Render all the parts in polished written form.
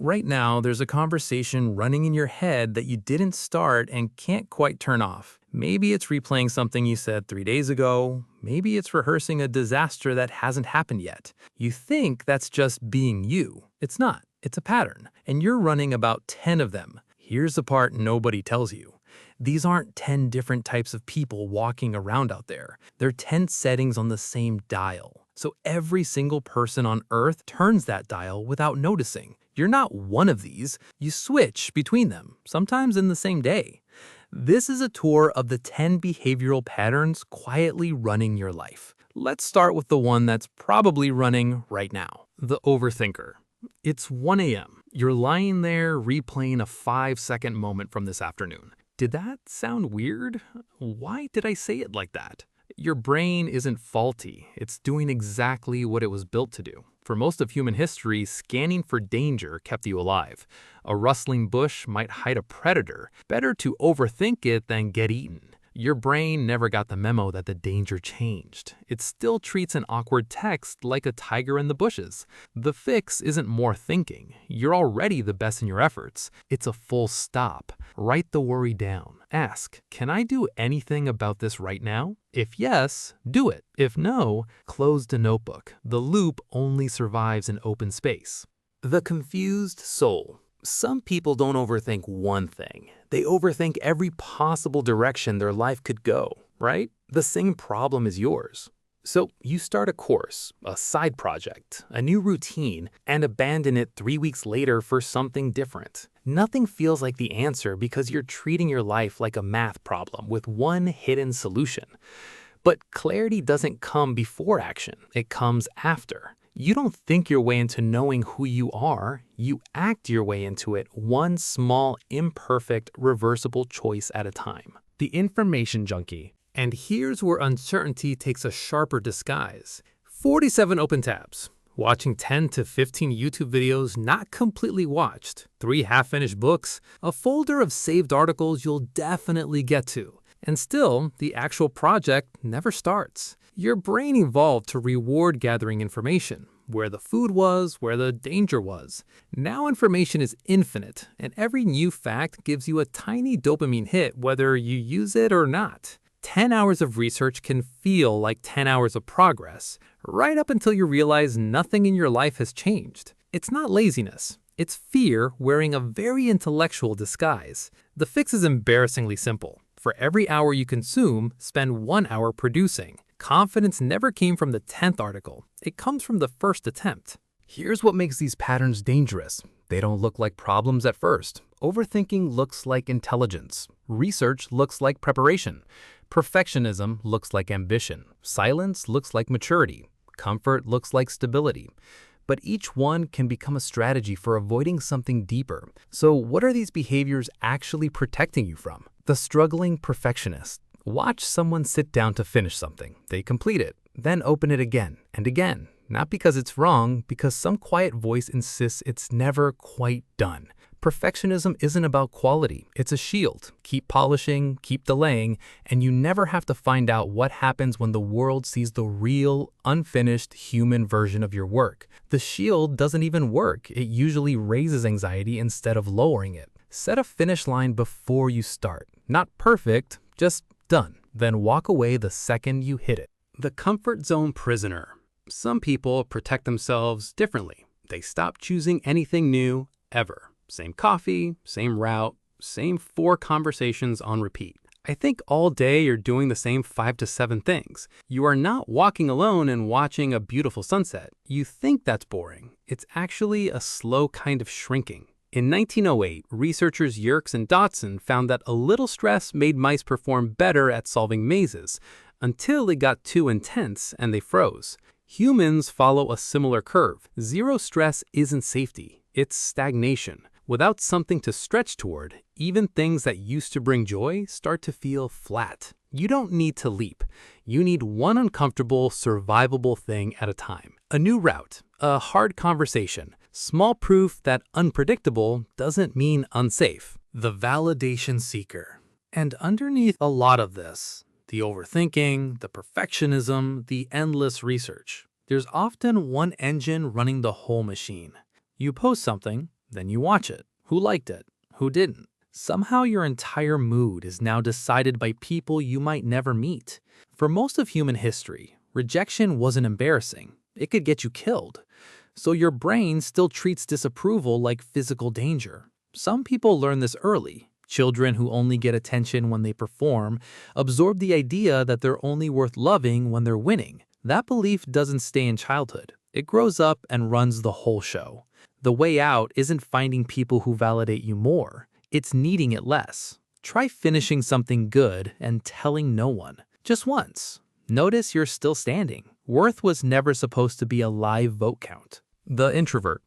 Right now, there's a conversation running in your head that you didn't start and can't quite turn off. Maybe it's replaying something you said 3 days ago. Maybe it's rehearsing a disaster that hasn't happened yet. You think that's just being you. It's not. It's a pattern, and you're running about 10 of them. Here's the part nobody tells you. These aren't 10 different types of people walking around out there. They're 10 settings on the same dial. So every single person on Earth turns that dial without noticing. You're not one of these. You switch between them, sometimes in the same day. This is a tour of the 10 behavioral patterns quietly running your life. Let's start with the one that's probably running right now, the overthinker. It's 1 a.m. You're lying there replaying a 5-second moment from this afternoon. Did that sound weird? Why did I say it like that? Your brain isn't faulty. It's doing exactly what it was built to do. For most of human history, scanning for danger kept you alive. A rustling bush might hide a predator. Better to overthink it than get eaten. Your brain never got the memo that the danger changed. It still treats an awkward text like a tiger in the bushes. The fix isn't more thinking. You're already the best in your efforts. It's a full stop. Write the worry down. Ask, can I do anything about this right now? If yes, do it. If no, close the notebook. The loop only survives in open space. The confused soul. Some people don't overthink one thing. They overthink every possible direction their life could go, right? The same problem is yours. So you start a course, a side project, a new routine, and abandon it 3 weeks later for something different. Nothing feels like the answer because you're treating your life like a math problem with one hidden solution. But clarity doesn't come before action. It comes after. You don't think your way into knowing who you are. You act your way into it, one small, imperfect, reversible choice at a time. The information junkie. And here's where uncertainty takes a sharper disguise. 47 open tabs. Watching 10 to 15 YouTube videos not completely watched. 3 half-finished books. A folder of saved articles you'll definitely get to. And still, the actual project never starts. Your brain evolved to reward gathering information, where the food was, where the danger was. Now information is infinite, and every new fact gives you a tiny dopamine hit whether you use it or not. 10 hours of research can feel like 10 hours of progress, right up until you realize nothing in your life has changed. It's not laziness. It's fear wearing a very intellectual disguise. The fix is embarrassingly simple. For every hour you consume, spend 1 hour producing. Confidence never came from the 10th article. It comes from the first attempt. Here's what makes these patterns dangerous. They don't look like problems at first. Overthinking looks like intelligence. Research looks like preparation. Perfectionism looks like ambition. Silence looks like maturity. Comfort looks like stability. But each one can become a strategy for avoiding something deeper. So what are these behaviors actually protecting you from? The struggling perfectionist. Watch someone sit down to finish something. They complete it, then open it again and again. Not because it's wrong, because some quiet voice insists it's never quite done. Perfectionism isn't about quality. It's a shield. Keep polishing, keep delaying, and you never have to find out what happens when the world sees the real, unfinished human version of your work. The shield doesn't even work. It usually raises anxiety instead of lowering it. Set a finish line before you start. Not perfect, just done. Then walk away the second you hit it. The comfort zone prisoner. Some people protect themselves differently. They stop choosing anything new ever. Same coffee, same route, same 4 conversations on repeat. I think all day you're doing the same 5 to 7 things. You are not walking alone and watching a beautiful sunset. You think that's boring. It's actually a slow kind of shrinking. In 1908, researchers Yerkes and Dotson found that a little stress made mice perform better at solving mazes, until it got too intense and they froze. Humans follow a similar curve. Zero stress isn't safety, it's stagnation. Without something to stretch toward, even things that used to bring joy start to feel flat. You don't need to leap. You need one uncomfortable, survivable thing at a time. A new route, a hard conversation, small proof that unpredictable doesn't mean unsafe. The validation seeker. And underneath a lot of this, the overthinking, the perfectionism, the endless research, there's often one engine running the whole machine. You post something, Then you watch it. Who liked it? Who didn't? Somehow your entire mood is now decided by people you might never meet. For most of human history, rejection wasn't embarrassing. It could get you killed. So your brain still treats disapproval like physical danger. Some people learn this early. Children who only get attention when they perform absorb the idea that they're only worth loving when they're winning. That belief doesn't stay in childhood. It grows up and runs the whole show. The way out isn't finding people who validate you more. It's needing it less. Try finishing something good and telling no one. Just once. Notice you're still standing. Worth was never supposed to be a live vote count. The introvert.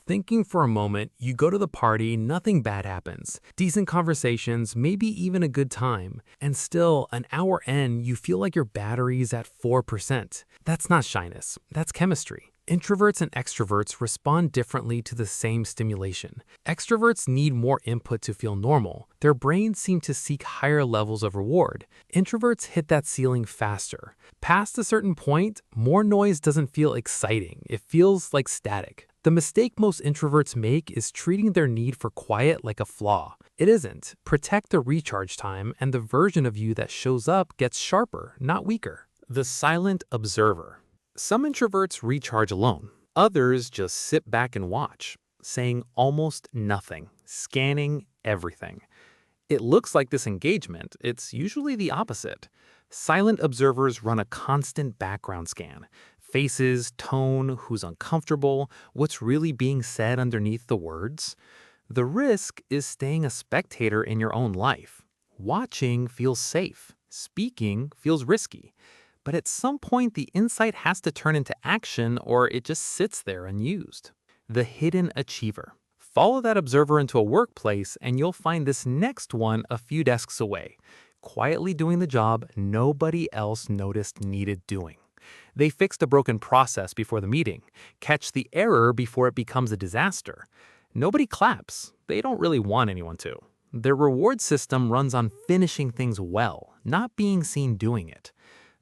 Thinking for a moment, you go to the party, nothing bad happens. Decent conversations, maybe even a good time. And still, an hour in, you feel like your battery's at 4%. That's not shyness, that's chemistry. Introverts and extroverts respond differently to the same stimulation. Extroverts need more input to feel normal. Their brains seem to seek higher levels of reward. Introverts hit that ceiling faster. Past a certain point, more noise doesn't feel exciting. It feels like static. The mistake most introverts make is treating their need for quiet like a flaw. It isn't. Protect the recharge time, and the version of you that shows up gets sharper, not weaker. The silent observer. Some introverts recharge alone. Others just sit back and watch, saying almost nothing, scanning everything. It looks like disengagement. It's usually the opposite. Silent observers run a constant background scan. Faces, tone, who's uncomfortable, what's really being said underneath the words. The risk is staying a spectator in your own life. Watching feels safe. Speaking feels risky. But at some point, the insight has to turn into action or it just sits there unused. The hidden achiever. Follow that observer into a workplace and you'll find this next one a few desks away, quietly doing the job nobody else noticed needed doing. They fix the broken process before the meeting, catch the error before it becomes a disaster. Nobody claps. They don't really want anyone to. Their reward system runs on finishing things well, not being seen doing it.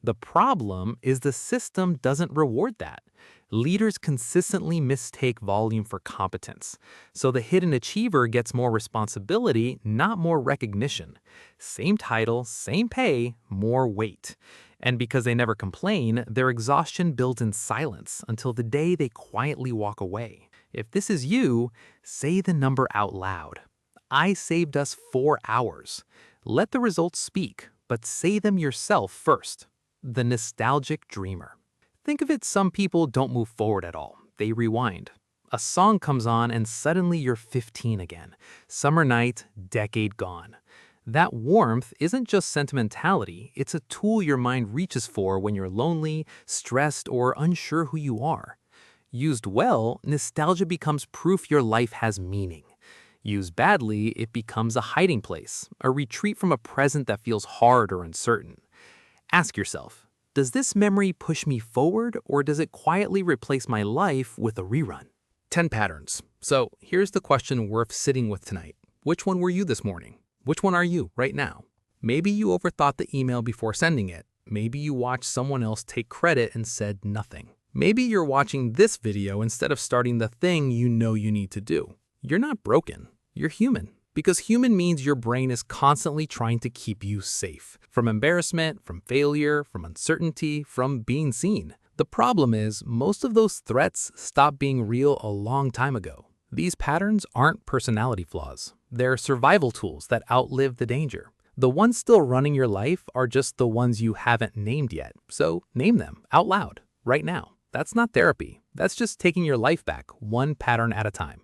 The problem is the system doesn't reward that. Leaders consistently mistake volume for competence. So the hidden achiever gets more responsibility, not more recognition. Same title, same pay, more weight. And because they never complain, their exhaustion builds in silence until the day they quietly walk away. If this is you, say the number out loud. I saved us 4 hours. Let the results speak, but say them yourself first. The nostalgic dreamer. Think of it, some people don't move forward at all. They rewind. A song comes on and suddenly you're 15 again. Summer night, decade gone. That warmth isn't just sentimentality, it's a tool your mind reaches for when you're lonely, stressed, or unsure who you are. Used well, nostalgia becomes proof your life has meaning. Used badly, it becomes a hiding place, a retreat from a present that feels hard or uncertain. Ask yourself, does this memory push me forward or does it quietly replace my life with a rerun? 10 patterns. So here's the question worth sitting with tonight. Which one were you this morning? Which one are you right now? Maybe you overthought the email before sending it. Maybe you watched someone else take credit and said nothing. Maybe you're watching this video instead of starting the thing you know you need to do. You're not broken. You're human. Because human means your brain is constantly trying to keep you safe. From embarrassment, from failure, from uncertainty, from being seen. The problem is, most of those threats stopped being real a long time ago. These patterns aren't personality flaws. They're survival tools that outlive the danger. The ones still running your life are just the ones you haven't named yet. So name them out loud, right now. That's not therapy. That's just taking your life back, one pattern at a time.